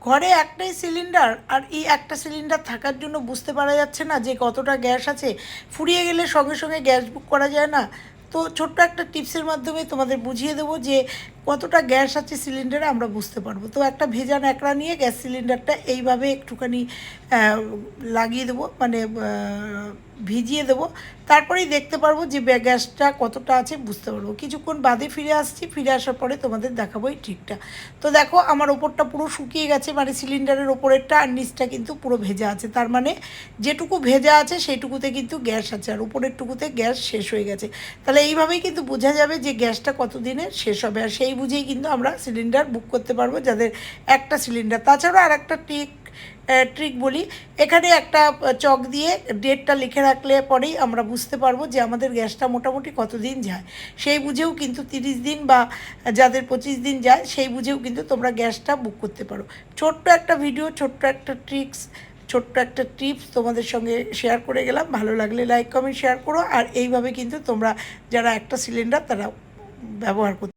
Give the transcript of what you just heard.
ঘরে একটাই সিলিন্ডার, আর এই একটা সিলিন্ডার থাকার জন্য বুঝতে পারা যাচ্ছে না যে কতটা গ্যাস আছে। ফুরিয়ে গেলে সঙ্গে সঙ্গে গ্যাস বুক করা যায় না। তো ছোট্ট একটা টিপসের মাধ্যমে তোমাদের বুঝিয়ে দেবো যে কতটা গ্যাস আছে সিলিন্ডারে আমরা বুঝতে পারবো। তো একটা ভেজা ন্যাকড়া নিয়ে গ্যাস সিলিন্ডারটা এইভাবে একটুখানি লাগিয়ে দেবো, মানে ভিজিয়ে দেবো। তারপরেই দেখতে পারবো যে গ্যাসটা কতটা আছে বুঝতে পারবো। কিছুক্ষণ বাদে ফিরে আসছি, ফিরে আসার পরে তোমাদের দেখাবো এই ট্রিকটা। তো দেখো আমার ওপরটা পুরো শুকিয়ে গেছে, মানে সিলিন্ডারের ওপরেরটা, আর নিচটা কিন্তু পুরো ভেজা আছে। তার মানে যেটুকু ভেজা আছে সেইটুকুতে কিন্তু গ্যাস আছে, আর উপরের টুকুতে গ্যাস শেষ হয়ে গেছে। তাহলে এইভাবেই কিন্তু বোঝা যাবে যে গ্যাসটা কতদিনে শেষ হবে, আর সেই বুঝেই কিন্তু আমরা সিলিন্ডার বুক করতে পারবো যাদের একটা সিলিন্ডার। তাছাড়াও আর একটা ট্রিক বলি, এখানে একটা চক দিয়ে ডেটটা লিখে রাখলে পরেই আমরা বুঝতে পারবো যে আমাদের গ্যাসটা মোটামুটি কতদিন যায়। সেই বুঝেও কিন্তু 30 দিন বা যাদের 25 দিন যায় সেই বুঝেও কিন্তু তোমরা গ্যাসটা বুক করতে পারো। ছোট্ট একটা ভিডিও, ছোট্ট একটা ট্রিক্স, ছোট্ট একটা টিপস তোমাদের সঙ্গে শেয়ার করে গেলাম। ভালো লাগলে লাইক কমেন্ট শেয়ার করো, আর এইভাবে কিন্তু তোমরা যারা একটা সিলিন্ডার তারা ব্যবহার করতে